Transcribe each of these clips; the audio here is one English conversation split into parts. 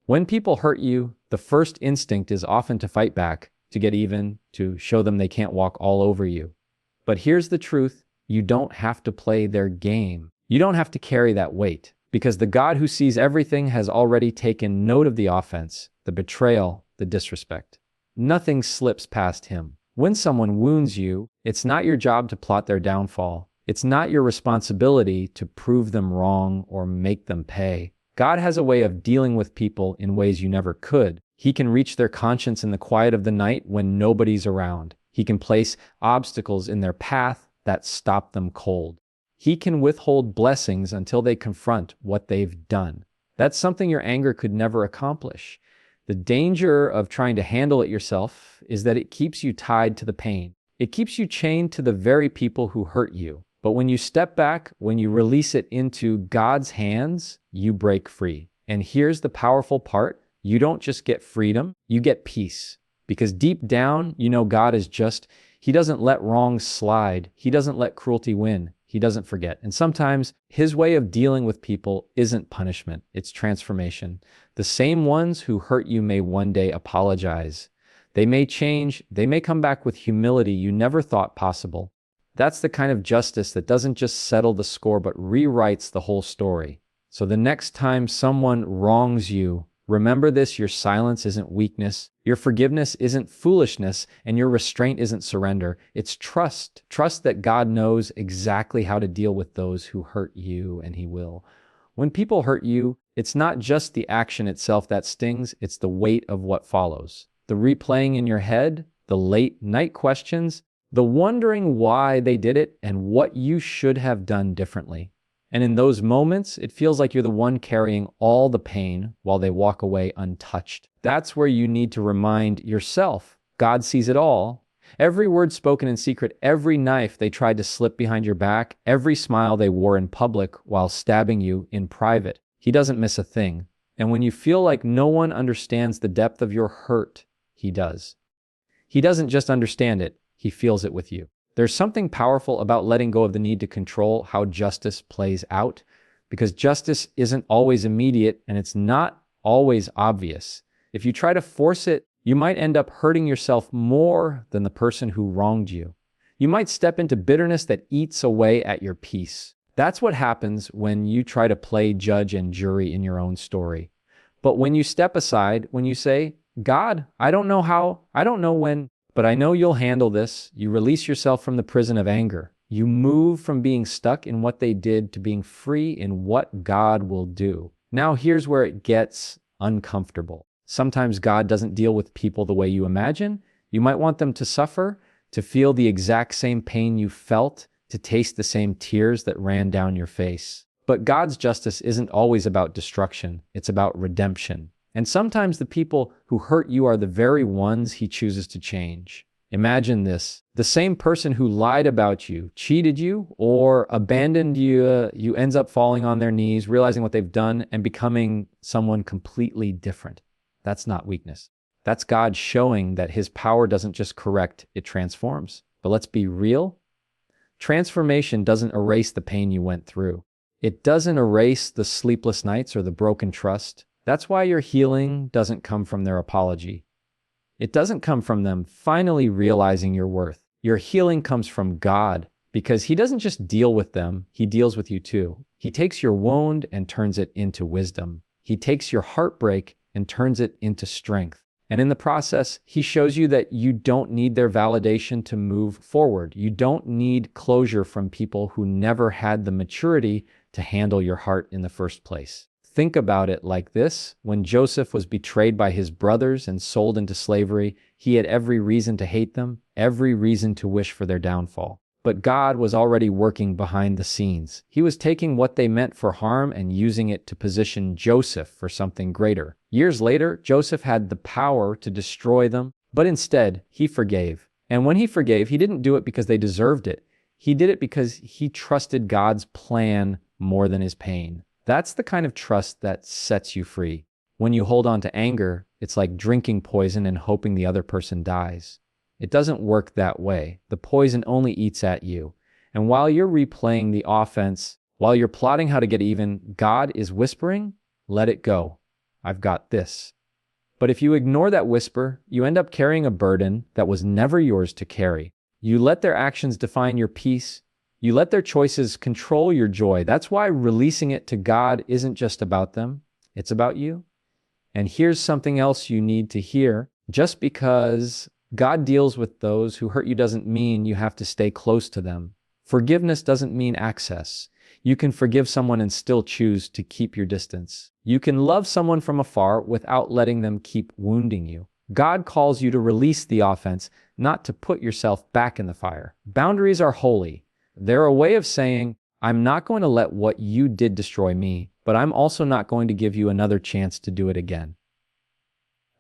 When people hurt you, the first instinct is often to fight back, to get even, to show them they can't walk all over you. But here's the truth. You don't have to play their game. You don't have to carry that weight, because the God who sees everything has already taken note of the offense, the betrayal, the disrespect. Nothing slips past him. When someone wounds you, it's not your job to plot their downfall. It's not your responsibility to prove them wrong or make them pay. God has a way of dealing with people in ways you never could. He can reach their conscience in the quiet of the night when nobody's around. He can place obstacles in their path that stop them cold. He can withhold blessings until they confront what they've done. That's something your anger could never accomplish. The danger of trying to handle it yourself is that it keeps you tied to the pain. It keeps you chained to the very people who hurt you. But when you step back, when you release it into God's hands, you break free. And here's the powerful part. You don't just get freedom, you get peace. Because deep down, you know God is just, He doesn't let wrongs slide. He doesn't let cruelty win. He doesn't forget. And sometimes His way of dealing with people isn't punishment, it's transformation. The same ones who hurt you may one day apologize. They may change, they may come back with humility you never thought possible. That's the kind of justice that doesn't just settle the score, but rewrites the whole story. So the next time someone wrongs you, remember this: your silence isn't weakness, your forgiveness isn't foolishness, and your restraint isn't surrender. It's trust. Trust that God knows exactly how to deal with those who hurt you, and He will. When people hurt you, it's not just the action itself that stings, it's the weight of what follows. The replaying in your head, the late night questions, the wondering why they did it and what you should have done differently. And in those moments, it feels like you're the one carrying all the pain while they walk away untouched. That's where you need to remind yourself, God sees it all. Every word spoken in secret, every knife they tried to slip behind your back, every smile they wore in public while stabbing you in private. He doesn't miss a thing. And when you feel like no one understands the depth of your hurt, He does. He doesn't just understand it, He feels it with you. There's something powerful about letting go of the need to control how justice plays out, because justice isn't always immediate and it's not always obvious. If you try to force it, you might end up hurting yourself more than the person who wronged you. You might step into bitterness that eats away at your peace. That's what happens when you try to play judge and jury in your own story. But when you step aside, when you say, God, I don't know how, I don't know when, but I know you'll handle this. You release yourself from the prison of anger. You move from being stuck in what they did to being free in what God will do. Now here's where it gets uncomfortable. Sometimes God doesn't deal with people the way you imagine. You might want them to suffer, to feel the exact same pain you felt, to taste the same tears that ran down your face. But God's justice isn't always about destruction. It's about redemption. And sometimes the people who hurt you are the very ones He chooses to change. Imagine this. The same person who lied about you, cheated you, or abandoned you, ends up falling on their knees, realizing what they've done, and becoming someone completely different. That's not weakness. That's God showing that His power doesn't just correct, it transforms. But let's be real. Transformation doesn't erase the pain you went through. It doesn't erase the sleepless nights or the broken trust. That's why your healing doesn't come from their apology. It doesn't come from them finally realizing your worth. Your healing comes from God, because He doesn't just deal with them, He deals with you too. He takes your wound and turns it into wisdom. He takes your heartbreak and turns it into strength. And in the process, He shows you that you don't need their validation to move forward. You don't need closure from people who never had the maturity to handle your heart in the first place. Think about it like this. When Joseph was betrayed by his brothers and sold into slavery, he had every reason to hate them, every reason to wish for their downfall. But God was already working behind the scenes. He was taking what they meant for harm and using it to position Joseph for something greater. Years later, Joseph had the power to destroy them, but instead, he forgave. And when he forgave, he didn't do it because they deserved it. He did it because he trusted God's plan more than his pain. That's the kind of trust that sets you free. When you hold on to anger, it's like drinking poison and hoping the other person dies. It doesn't work that way. The poison only eats at you. And while you're replaying the offense, while you're plotting how to get even, God is whispering, let it go. I've got this. But if you ignore that whisper, you end up carrying a burden that was never yours to carry. You let their actions define your peace. You let their choices control your joy. That's why releasing it to God isn't just about them, it's about you. And here's something else you need to hear. Just because God deals with those who hurt you doesn't mean you have to stay close to them. Forgiveness doesn't mean access. You can forgive someone and still choose to keep your distance. You can love someone from afar without letting them keep wounding you. God calls you to release the offense, not to put yourself back in the fire. Boundaries are holy. They're a way of saying, I'm not going to let what you did destroy me, but I'm also not going to give you another chance to do it again.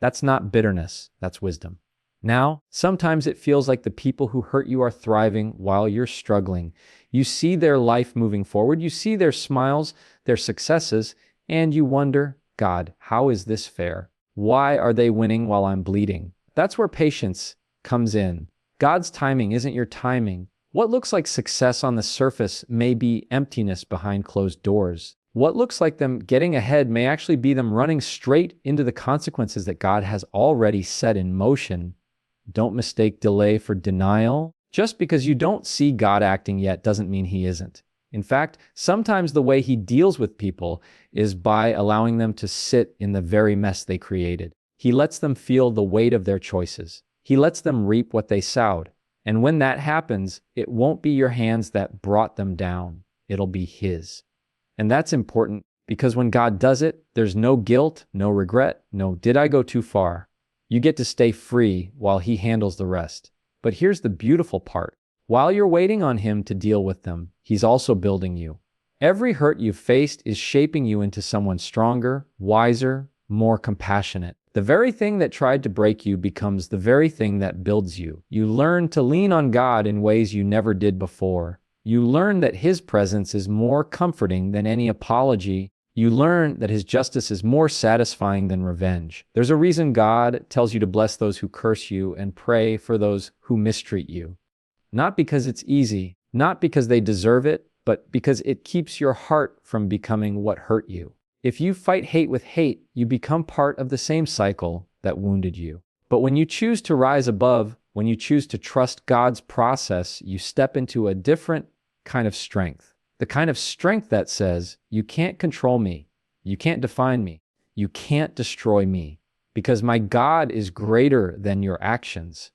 That's not bitterness, that's wisdom. Now, sometimes it feels like the people who hurt you are thriving while you're struggling. You see their life moving forward, you see their smiles, their successes, and you wonder, God, how is this fair? Why are they winning while I'm bleeding? That's where patience comes in. God's timing isn't your timing. What looks like success on the surface may be emptiness behind closed doors. What looks like them getting ahead may actually be them running straight into the consequences that God has already set in motion. Don't mistake delay for denial. Just because you don't see God acting yet doesn't mean He isn't. In fact, sometimes the way He deals with people is by allowing them to sit in the very mess they created. He lets them feel the weight of their choices. He lets them reap what they sowed. And when that happens, it won't be your hands that brought them down. It'll be His. And that's important because when God does it, there's no guilt, no regret, no did I go too far. You get to stay free while He handles the rest. But here's the beautiful part. While you're waiting on Him to deal with them, He's also building you. Every hurt you've faced is shaping you into someone stronger, wiser, more compassionate. The very thing that tried to break you becomes the very thing that builds you. You learn to lean on God in ways you never did before. You learn that His presence is more comforting than any apology. You learn that His justice is more satisfying than revenge. There's a reason God tells you to bless those who curse you and pray for those who mistreat you. Not because it's easy, not because they deserve it, but because it keeps your heart from becoming what hurt you. If you fight hate with hate, you become part of the same cycle that wounded you. But when you choose to rise above, when you choose to trust God's process, you step into a different kind of strength. The kind of strength that says, you can't control me, you can't define me, you can't destroy me, because my God is greater than your actions.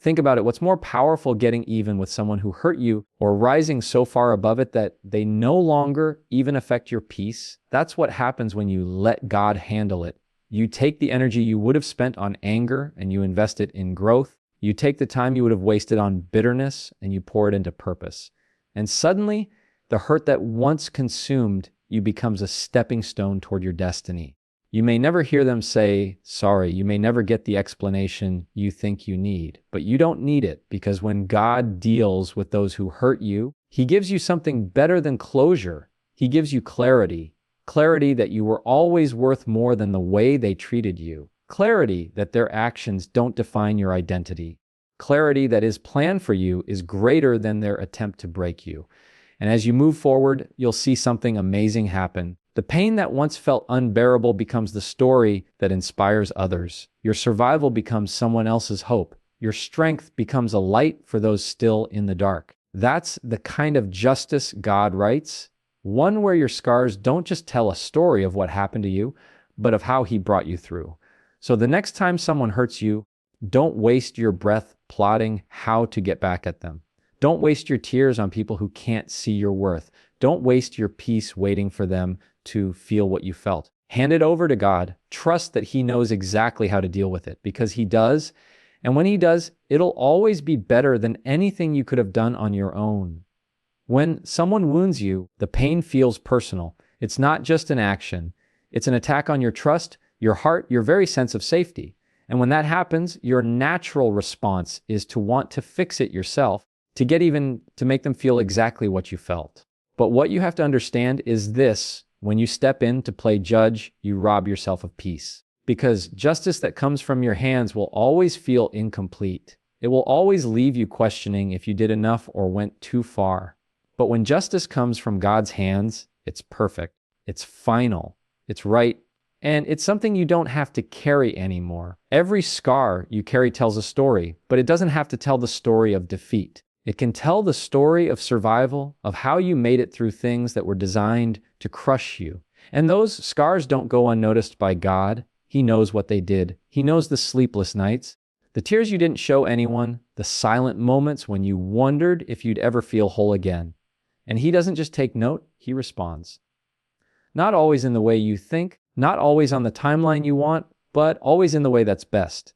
Think about it. What's more powerful, getting even with someone who hurt you or rising so far above it that they no longer even affect your peace? That's what happens when you let God handle it. You take the energy you would have spent on anger and you invest it in growth. You take the time you would have wasted on bitterness and you pour it into purpose. And suddenly, the hurt that once consumed you becomes a stepping stone toward your destiny. You may never hear them say sorry. You may never get the explanation you think you need, but you don't need it, because when God deals with those who hurt you, He gives you something better than closure. He gives you clarity. Clarity that you were always worth more than the way they treated you. Clarity that their actions don't define your identity. Clarity that His plan for you is greater than their attempt to break you. And as you move forward, you'll see something amazing happen. The pain that once felt unbearable becomes the story that inspires others. Your survival becomes someone else's hope. Your strength becomes a light for those still in the dark. That's the kind of justice God writes. One where your scars don't just tell a story of what happened to you, but of how He brought you through. So the next time someone hurts you, don't waste your breath plotting how to get back at them. Don't waste your tears on people who can't see your worth. Don't waste your peace waiting for them to feel what you felt. Hand it over to God. Trust that He knows exactly how to deal with it, because He does. And when He does, it'll always be better than anything you could have done on your own. When someone wounds you, the pain feels personal. It's not just an action. It's an attack on your trust, your heart, your very sense of safety. And when that happens, your natural response is to want to fix it yourself, to get even to make them feel exactly what you felt. But what you have to understand is this: when you step in to play judge, you rob yourself of peace. Because justice that comes from your hands will always feel incomplete. It will always leave you questioning if you did enough or went too far. But when justice comes from God's hands, it's perfect, it's final, it's right, And it's something you don't have to carry anymore. Every scar you carry tells a story, but it doesn't have to tell the story of defeat. It can tell the story of survival, of how you made it through things that were designed to crush you. And those scars don't go unnoticed by God. He knows what they did. He knows the sleepless nights, the tears you didn't show anyone, the silent moments when you wondered if you'd ever feel whole again. And He doesn't just take note, He responds. Not always in the way you think, not always on the timeline you want, but always in the way that's best.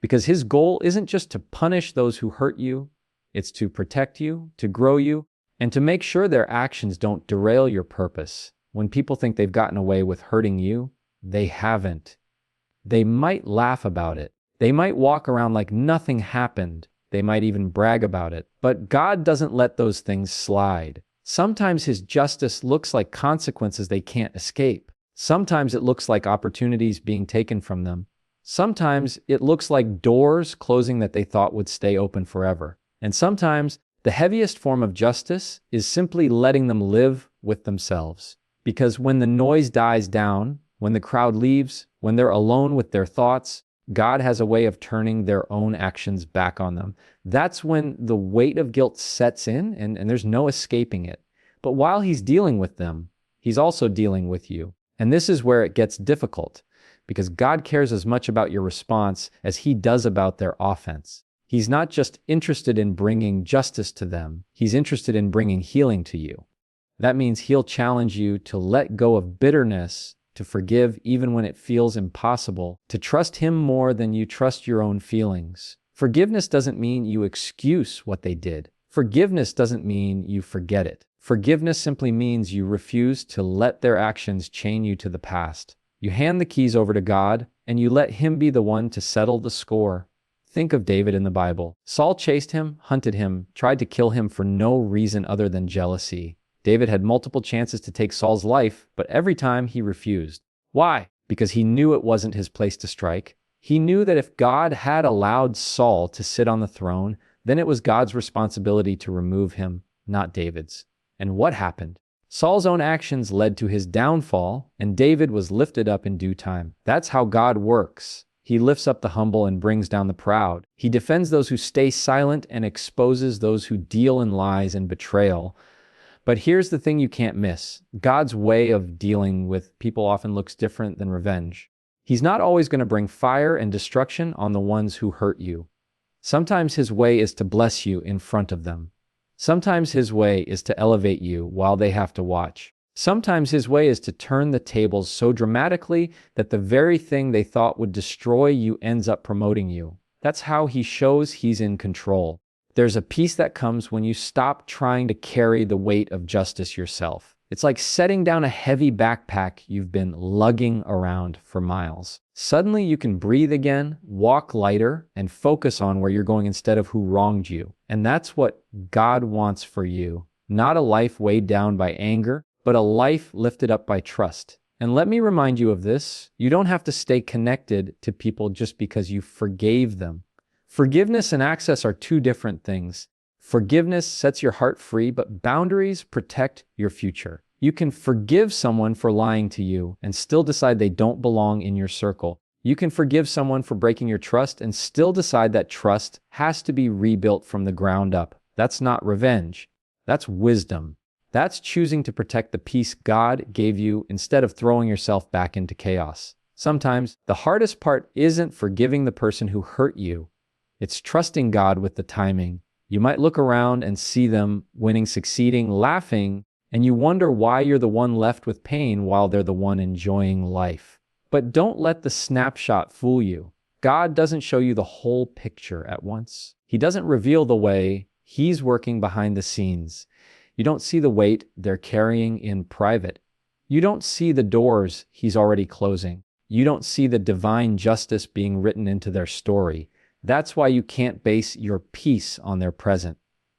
Because His goal isn't just to punish those who hurt you, it's to protect you, to grow you, and to make sure their actions don't derail your purpose. When people think they've gotten away with hurting you, they haven't. They might laugh about it. They might walk around like nothing happened. They might even brag about it. But God doesn't let those things slide. Sometimes His justice looks like consequences they can't escape. Sometimes it looks like opportunities being taken from them. Sometimes it looks like doors closing that they thought would stay open forever. And sometimes the heaviest form of justice is simply letting them live with themselves. Because when the noise dies down, when the crowd leaves, when they're alone with their thoughts, God has a way of turning their own actions back on them. That's when the weight of guilt sets in and there's no escaping it. But while He's dealing with them, He's also dealing with you. And this is where it gets difficult, because God cares as much about your response as He does about their offense. He's not just interested in bringing justice to them, He's interested in bringing healing to you. That means He'll challenge you to let go of bitterness, to forgive even when it feels impossible, to trust Him more than you trust your own feelings. Forgiveness doesn't mean you excuse what they did. Forgiveness doesn't mean you forget it. Forgiveness simply means you refuse to let their actions chain you to the past. You hand the keys over to God, and you let Him be the one to settle the score. Think of David in the Bible. Saul chased him, hunted him, tried to kill him for no reason other than jealousy. David had multiple chances to take Saul's life, but every time he refused. Why? Because he knew it wasn't his place to strike. He knew that if God had allowed Saul to sit on the throne, then it was God's responsibility to remove him, not David's. And what happened? Saul's own actions led to his downfall, and David was lifted up in due time. That's how God works. He lifts up the humble and brings down the proud. He defends those who stay silent and exposes those who deal in lies and betrayal. But here's the thing you can't miss. God's way of dealing with people often looks different than revenge. He's not always going to bring fire and destruction on the ones who hurt you. Sometimes His way is to bless you in front of them. Sometimes His way is to elevate you while they have to watch. Sometimes His way is to turn the tables so dramatically that the very thing they thought would destroy you ends up promoting you. That's how He shows He's in control. There's a peace that comes when you stop trying to carry the weight of justice yourself. It's like setting down a heavy backpack you've been lugging around for miles. Suddenly you can breathe again, walk lighter, and focus on where you're going instead of who wronged you. And that's what God wants for you. Not a life weighed down by anger, but a life lifted up by trust. And let me remind you of this. You don't have to stay connected to people just because you forgave them. Forgiveness and access are two different things. Forgiveness sets your heart free, but boundaries protect your future. You can forgive someone for lying to you and still decide they don't belong in your circle. You can forgive someone for breaking your trust and still decide that trust has to be rebuilt from the ground up. That's not revenge. That's wisdom. That's choosing to protect the peace God gave you instead of throwing yourself back into chaos. Sometimes the hardest part isn't forgiving the person who hurt you. It's trusting God with the timing. You might look around and see them winning, succeeding, laughing, and you wonder why you're the one left with pain while they're the one enjoying life. But don't let the snapshot fool you. God doesn't show you the whole picture at once. He doesn't reveal the way He's working behind the scenes. You don't see the weight they're carrying in private. You don't see the doors He's already closing. You don't see the divine justice being written into their story. That's why you can't base your peace on their present.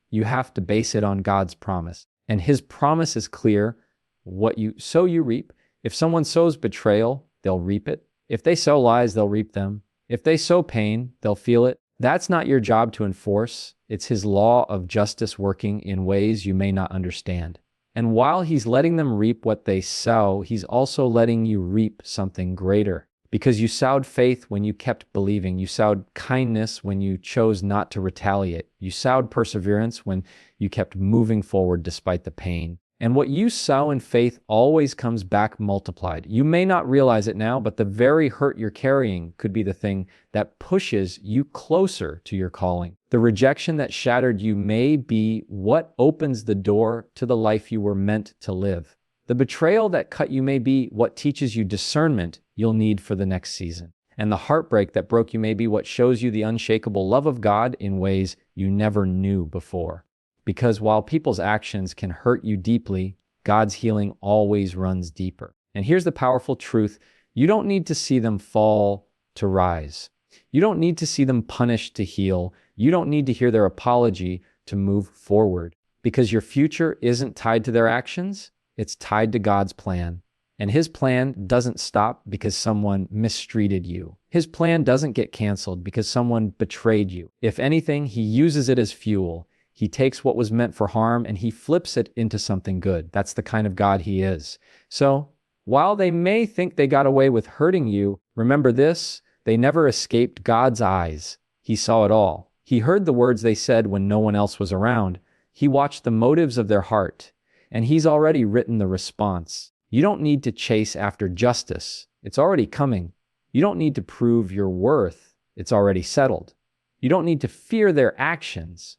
You have to base it on God's promise. And His promise is clear. What you sow, you reap. If someone sows betrayal, they'll reap it. If they sow lies, they'll reap them. If they sow pain, they'll feel it. That's not your job to enforce. It's His law of justice working in ways you may not understand. And while he's letting them reap what they sow, he's also letting you reap something greater. Because you sowed faith when you kept believing. You sowed kindness when you chose not to retaliate. You sowed perseverance when you kept moving forward despite the pain. And what you sow in faith always comes back multiplied. You may not realize it now, but the very hurt you're carrying could be the thing that pushes you closer to your calling. The rejection that shattered you may be what opens the door to the life you were meant to live. The betrayal that cut you may be what teaches you discernment you'll need for the next season. And the heartbreak that broke you may be what shows you the unshakable love of God in ways you never knew before. Because while people's actions can hurt you deeply, God's healing always runs deeper. And here's the powerful truth. You don't need to see them fall to rise. You don't need to see them punished to heal. You don't need to hear their apology to move forward. Because your future isn't tied to their actions. It's tied to God's plan. And his plan doesn't stop because someone mistreated you. His plan doesn't get canceled because someone betrayed you. If anything, he uses it as fuel. He takes what was meant for harm and he flips it into something good. That's the kind of God he is. So, while they may think they got away with hurting you, remember this, they never escaped God's eyes. He saw it all. He heard the words they said when no one else was around. He watched the motives of their heart. And he's already written the response. You don't need to chase after justice. It's already coming. You don't need to prove your worth. It's already settled. You don't need to fear their actions.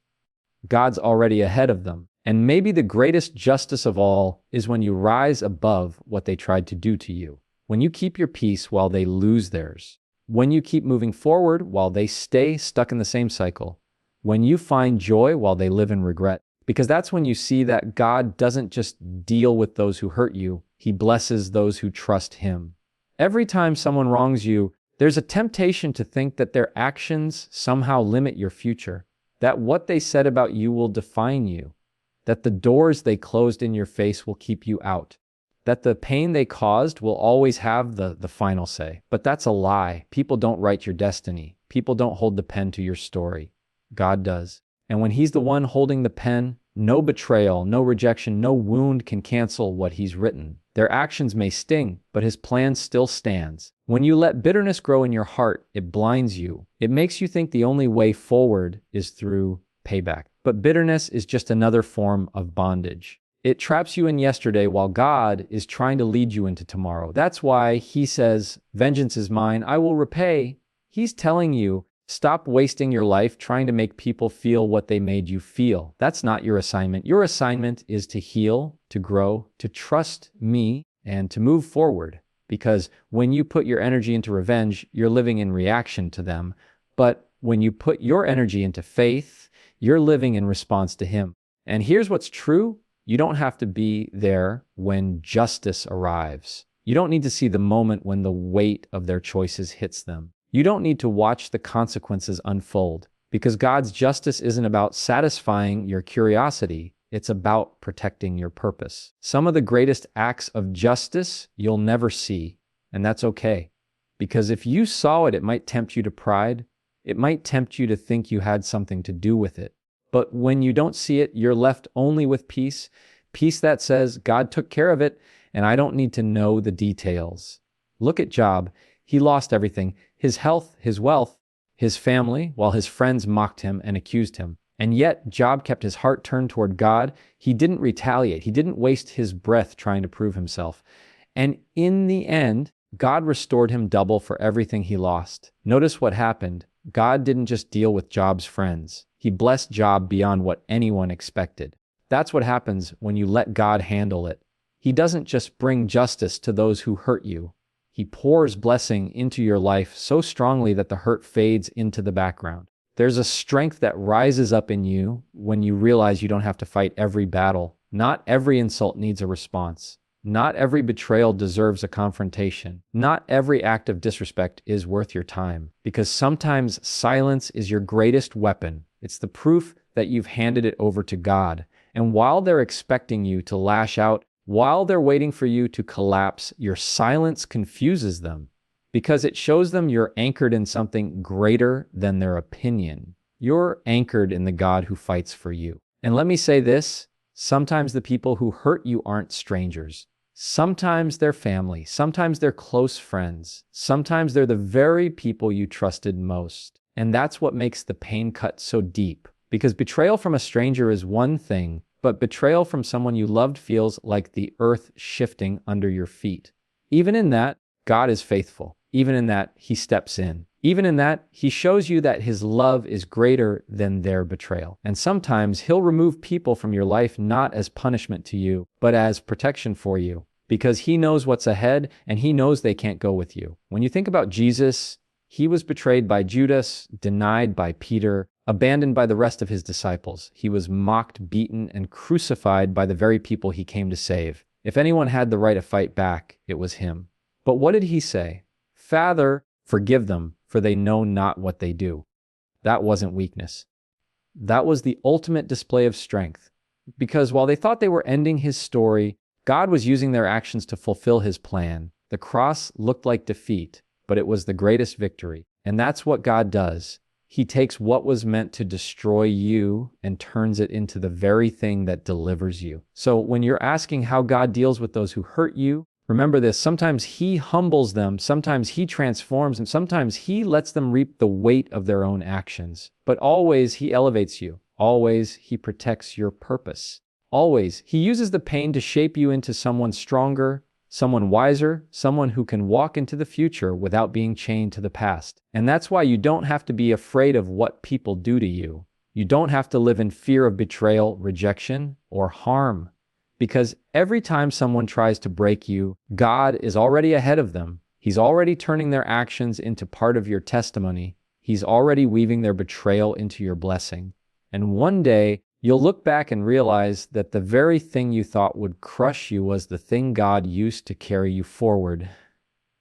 God's already ahead of them. And maybe the greatest justice of all is when you rise above what they tried to do to you. When you keep your peace while they lose theirs. When you keep moving forward while they stay stuck in the same cycle. When you find joy while they live in regret. Because that's when you see that God doesn't just deal with those who hurt you, he blesses those who trust him. Every time someone wrongs you, there's a temptation to think that their actions somehow limit your future, that what they said about you will define you, that the doors they closed in your face will keep you out, that the pain they caused will always have the final say. But that's a lie. People don't write your destiny. People don't hold the pen to your story. God does. And when he's the one holding the pen, no betrayal, no rejection, no wound can cancel what he's written. Their actions may sting, but his plan still stands. When you let bitterness grow in your heart, it blinds you. It makes you think the only way forward is through payback. But bitterness is just another form of bondage. It traps you in yesterday while God is trying to lead you into tomorrow. That's why he says, "Vengeance is mine, I will repay." He's telling you, stop wasting your life trying to make people feel what they made you feel. That's not your assignment. Your assignment is to heal, to grow, to trust me, and to move forward. Because when you put your energy into revenge, you're living in reaction to them. But when you put your energy into faith, you're living in response to him. And here's what's true. You don't have to be there when justice arrives. You don't need to see the moment when the weight of their choices hits them. You don't need to watch the consequences unfold, because God's justice isn't about satisfying your curiosity. It's about protecting your purpose. Some of the greatest acts of justice you'll never see, and that's okay. Because if you saw it, it might tempt you to pride. It might tempt you to think you had something to do with it. But when you don't see it, you're left only with peace. Peace that says, God took care of it, and I don't need to know the details. Look at Job. He lost everything. His health, his wealth, his family, while his friends mocked him and accused him. And yet, Job kept his heart turned toward God. He didn't retaliate. He didn't waste his breath trying to prove himself. And in the end, God restored him double for everything he lost. Notice what happened. God didn't just deal with Job's friends. He blessed Job beyond what anyone expected. That's what happens when you let God handle it. He doesn't just bring justice to those who hurt you. He pours blessing into your life so strongly that the hurt fades into the background. There's a strength that rises up in you when you realize you don't have to fight every battle. Not every insult needs a response. Not every betrayal deserves a confrontation. Not every act of disrespect is worth your time. Because sometimes silence is your greatest weapon. It's the proof that you've handed it over to God. And while they're expecting you to lash out, while they're waiting for you to collapse, your silence confuses them because it shows them you're anchored in something greater than their opinion. You're anchored in the God who fights for you. And let me say this, Sometimes the people who hurt you aren't strangers. Sometimes they're family. Sometimes they're close friends. Sometimes they're the very people you trusted most. And that's what makes the pain cut so deep. Because betrayal from a stranger is one thing, but betrayal from someone you loved feels like the earth shifting under your feet. Even in that, God is faithful. Even in that, He steps in. Even in that, He shows you that His love is greater than their betrayal. And sometimes He'll remove people from your life not as punishment to you, but as protection for you. Because He knows what's ahead and He knows they can't go with you. When you think about Jesus, He was betrayed by Judas, denied by Peter, abandoned by the rest of His disciples. He was mocked, beaten, and crucified by the very people He came to save. If anyone had the right to fight back, it was Him. But what did He say? Father, forgive them, for they know not what they do. That wasn't weakness. That was the ultimate display of strength. Because while they thought they were ending His story, God was using their actions to fulfill His plan. The cross looked like defeat, but it was the greatest victory. And that's what God does. He takes what was meant to destroy you and turns it into the very thing that delivers you. So when you're asking how God deals with those who hurt you, remember this: sometimes He humbles them, sometimes He transforms them, sometimes He lets them reap the weight of their own actions. But always He elevates you. Always He protects your purpose. Always He uses the pain to shape you into someone stronger, someone wiser, someone who can walk into the future without being chained to the past. And that's why you don't have to be afraid of what people do to you. You don't have to live in fear of betrayal, rejection, or harm. Because every time someone tries to break you, God is already ahead of them. He's already turning their actions into part of your testimony. He's already weaving their betrayal into your blessing. And one day, you'll look back and realize that the very thing you thought would crush you was the thing God used to carry you forward.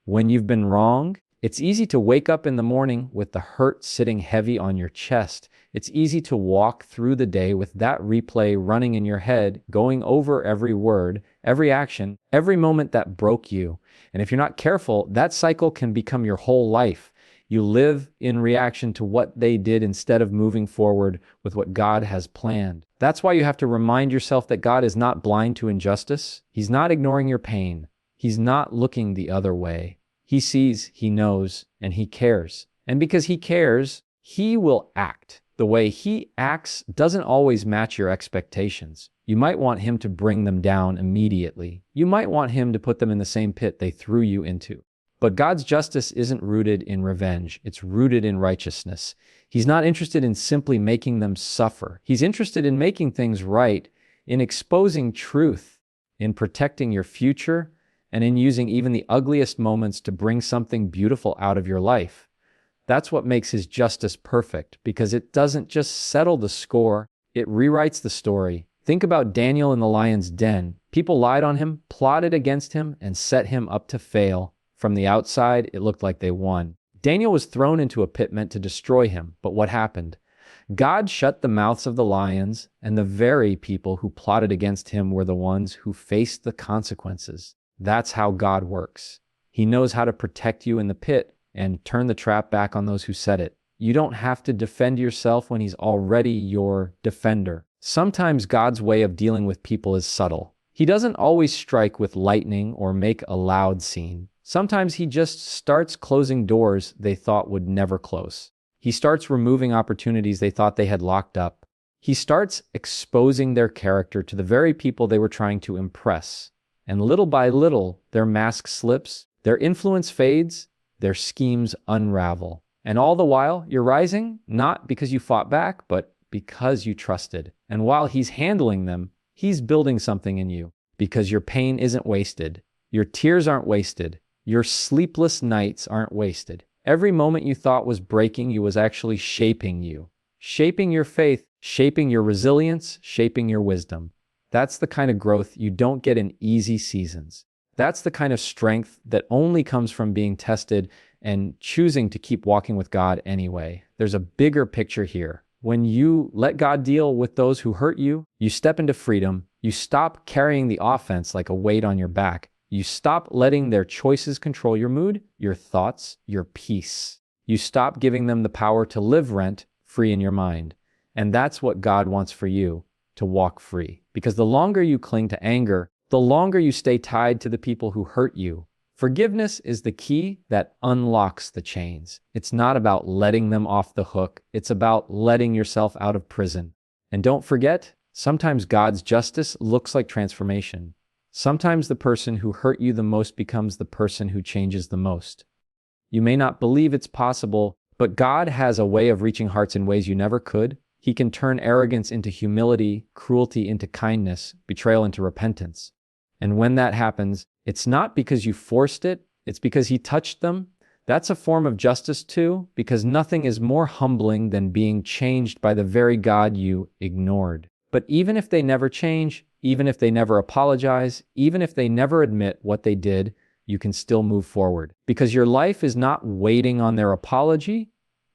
When you've been wronged, it's easy to wake up in the morning with the hurt sitting heavy on your chest. It's easy to walk through the day with that replay running in your head, going over every word, every action, every moment that broke you. And if you're not careful, that cycle can become your whole life. You live in reaction to what they did instead of moving forward with what God has planned. That's why you have to remind yourself that God is not blind to injustice. He's not ignoring your pain. He's not looking the other way. He sees, He knows, and He cares. And because He cares, He will act. The way He acts doesn't always match your expectations. You might want Him to bring them down immediately. You might want Him to put them in the same pit they threw you into. But God's justice isn't rooted in revenge. It's rooted in righteousness. He's not interested in simply making them suffer. He's interested in making things right, in exposing truth, in protecting your future, and in using even the ugliest moments to bring something beautiful out of your life. That's what makes His justice perfect, because it doesn't just settle the score, it rewrites the story. Think about Daniel in the lion's den. People lied on him, plotted against him, and set him up to fail. From the outside, it looked like they won. Daniel was thrown into a pit meant to destroy him, but what happened? God shut the mouths of the lions, and the very people who plotted against him were the ones who faced the consequences. That's how God works. He knows how to protect you in the pit and turn the trap back on those who set it. You don't have to defend yourself when He's already your defender. Sometimes God's way of dealing with people is subtle. He doesn't always strike with lightning or make a loud scene. Sometimes He just starts closing doors they thought would never close. He starts removing opportunities they thought they had locked up. He starts exposing their character to the very people they were trying to impress. And little by little, their mask slips, their influence fades, their schemes unravel. And all the while, you're rising, not because you fought back, but because you trusted. And while He's handling them, He's building something in you, because your pain isn't wasted. Your tears aren't wasted. Your sleepless nights aren't wasted. Every moment you thought was breaking you was actually shaping you. Shaping your faith, shaping your resilience, shaping your wisdom. That's the kind of growth you don't get in easy seasons. That's the kind of strength that only comes from being tested and choosing to keep walking with God anyway. There's a bigger picture here. When you let God deal with those who hurt you, you step into freedom. You stop carrying the offense like a weight on your back. You stop letting their choices control your mood, your thoughts, your peace. You stop giving them the power to live rent-free in your mind. And that's what God wants for you, to walk free. Because the longer you cling to anger, the longer you stay tied to the people who hurt you. Forgiveness is the key that unlocks the chains. It's not about letting them off the hook. It's about letting yourself out of prison. And don't forget, sometimes God's justice looks like transformation. Sometimes the person who hurt you the most becomes the person who changes the most. You may not believe it's possible, but God has a way of reaching hearts in ways you never could. He can turn arrogance into humility, cruelty into kindness, betrayal into repentance. And when that happens, it's not because you forced it, it's because He touched them. That's a form of justice too, because nothing is more humbling than being changed by the very God you ignored. But even if they never change, even if they never apologize, even if they never admit what they did, you can still move forward. Because your life is not waiting on their apology,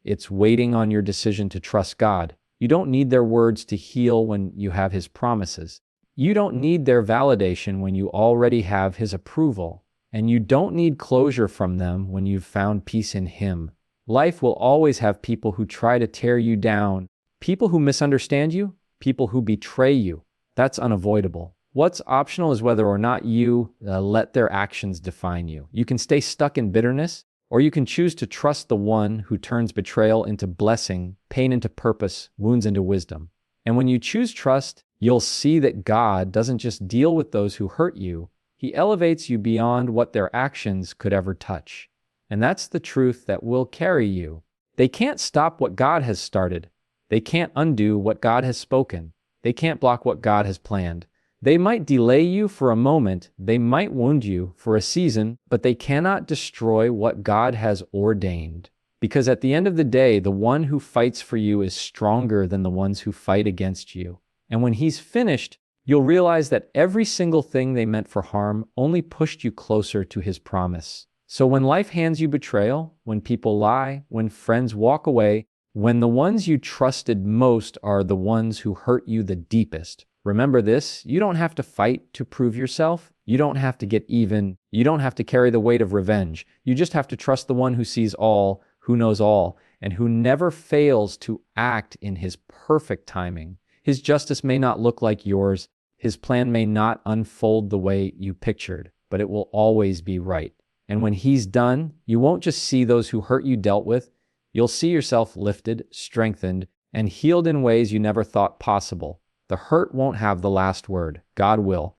it's waiting on your decision to trust God. You don't need their words to heal when you have His promises. You don't need their validation when you already have His approval. And you don't need closure from them when you've found peace in Him. Life will always have people who try to tear you down, people who misunderstand you, people who betray you. That's unavoidable. What's optional is whether or not you let their actions define you. You can stay stuck in bitterness, or you can choose to trust the one who turns betrayal into blessing, pain into purpose, wounds into wisdom. And when you choose trust, you'll see that God doesn't just deal with those who hurt you, He elevates you beyond what their actions could ever touch. And that's the truth that will carry you. They can't stop what God has started. They can't undo what God has spoken. They can't block what God has planned. They might delay you for a moment, they might wound you for a season, but they cannot destroy what God has ordained. Because at the end of the day, the one who fights for you is stronger than the ones who fight against you. And when He's finished, you'll realize that every single thing they meant for harm only pushed you closer to His promise. So when life hands you betrayal, when people lie, when friends walk away, when the ones you trusted most are the ones who hurt you the deepest, remember this: you don't have to fight to prove yourself. You don't have to get even. You don't have to carry the weight of revenge. You just have to trust the one who sees all, who knows all, and who never fails to act in His perfect timing. His justice may not look like yours. His plan may not unfold the way you pictured, but it will always be right. And when He's done, you won't just see those who hurt you dealt with. You'll see yourself lifted, strengthened, and healed in ways you never thought possible. The hurt won't have the last word. God will.